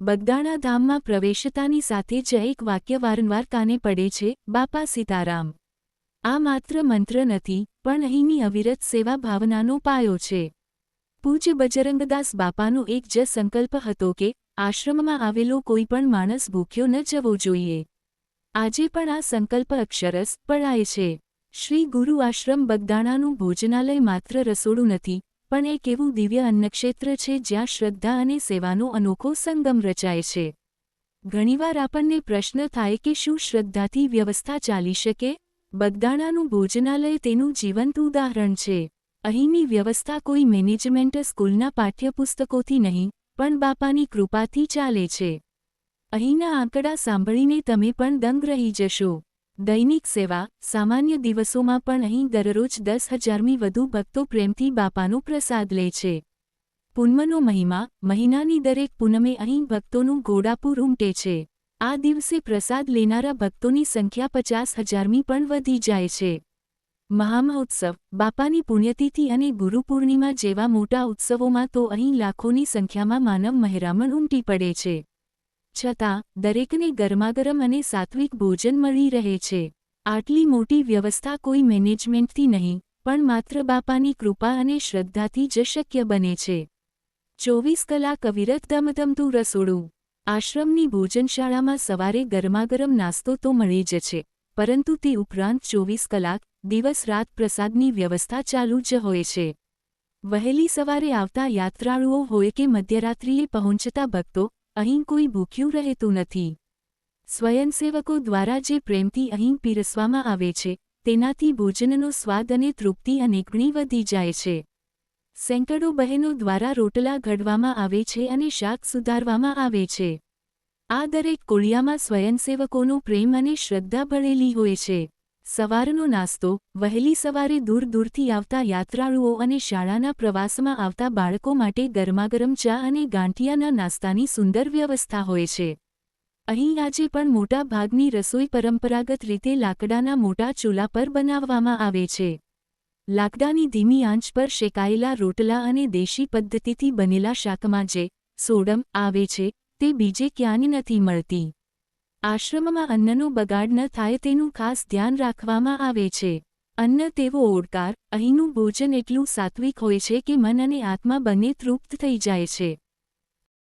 બગદાણા ધામમાં પ્રવેશતાની સાથે જ એક વાક્ય વારંવાર કાને પડે છે, બાપા સીતારામ. આ માત્ર મંત્ર નથી, પણ અહીંની અવિરત સેવા ભાવનાનો પાયો છે. પૂજ્ય બજરંગદાસ બાપાનો એક જ સંકલ્પ હતો કે આશ્રમમાં આવેલો કોઈ પણ માણસ ભૂખ્યો ન જવો જોઈએ. આજે પણ આ સંકલ્પ અક્ષરશ પળાય છે. શ્રી ગુરુ આશ્રમ બગદાણાનું ભોજનાલય માત્ર રસોડું નથી, પણ એક એવું દિવ્ય અન્નક્ષેત્ર છે જ્યાં શ્રદ્ધા અને સેવાનો અનોખો સંગમ રચાય છે. ઘણીવાર આપણને પ્રશ્ન થાય કે શું શ્રદ્ધાથી વ્યવસ્થા ચાલી શકે? બગદાણાનું ભોજનાલય તેનું જીવંત ઉદાહરણ છે. અહીંની વ્યવસ્થા કોઈ મેનેજમેન્ટ સ્કૂલના પાઠ્યપુસ્તકોથી નહીં, પણ બાપાની કૃપાથી ચાલે છે. અહીંના આંકડા સાંભળીને તમે પણ દંગ રહી જશો. દૈનિક સેવા, સામાન્ય દિવસોમાં પણ અહીં દરરોજ 10,000મી વધુ ભક્તો પ્રેમથી બાપાનો પ્રસાદ લે છે. પૂનમનો મહિમા, મહિનાની દરેક પૂનમે અહીં ભક્તોનું ઘોડાપૂર ઉમટે છે. આ દિવસે પ્રસાદ લેનારા ભક્તોની સંખ્યા 50,000મી પણ વધી જાય છે. મહામહોત્સવ, બાપાની પુણ્યતિથિ અને ગુરુપૂર્ણિમા જેવા મોટા ઉત્સવોમાં તો અહીં લાખોની સંખ્યામાં માનવ મહેરામણ ઉમટી પડે છે. છતાં દરેકને ગરમાગરમ અને સાત્વિક ભોજન મળી રહે છે. આટલી મોટી વ્યવસ્થા કોઈ મેનેજમેન્ટથી નહીં, પણ માત્ર બાપાની કૃપા અને શ્રદ્ધાથી જ શક્ય બને છે. 24 કલાક અવિરત ધમધમતું રસોડું. આશ્રમની ભોજનશાળામાં સવારે ગરમાગરમ નાસ્તો તો મળે જ છે, પરંતુ તે ઉપરાંત 24 કલાક, દિવસ-રાત પ્રસાદની વ્યવસ્થા ચાલુ જ હોય છે. વહેલી સવારે આવતા યાત્રાળુઓ હોય કે મધ્યરાત્રિએ પહોંચતા ભક્તો, અહીં કોઈ ભૂખ્યું રહેતું નથી. સ્વયંસેવકો દ્વારા જે પ્રેમથી અહીં પીરસવામાં આવે છે, તેનાથી ભોજનનો સ્વાદ અને તૃપ્તિ અનેકગણી વધી જાય છે. સેંકડો બહેનો દ્વારા રોટલા ઘડવામાં આવે છે અને શાક સુધારવામાં આવે છે. આ દરેક કોળિયામાં સ્વયંસેવકોનો પ્રેમ અને શ્રદ્ધા ભળેલી હોય છે. સવારનો નાસ્તો, વહેલી સવારે દૂર દૂરથી આવતા યાત્રાળુઓ અને શાળાના પ્રવાસમાં આવતા બાળકો માટે ગરમાગરમ ચા અને ગાંઠિયાના નાસ્તાની સુંદર વ્યવસ્થા હોય છે. અહીં આજે પણ મોટા ભાગની રસોઈ પરંપરાગત રીતે લાકડાના મોટા ચૂલા પર બનાવવામાં આવે છે. લાકડાની ધીમી આંચ પર શેકાયેલા રોટલા અને દેશી પદ્ધતિથી બનેલા શાકમાં જે સોડમ આવે છે, તે બીજે ક્યાંય નથી મળતી. આશ્રમમાં અન્નનો બગાડ ન થાય તેનું ખાસ ધ્યાન રાખવામાં આવે છે. અન્ન તેવો ઓડકાર, અહીંનું ભોજન એટલું સાત્વિક હોય છે કે મન અને આત્મા બંને તૃપ્ત થઈ જાય છે.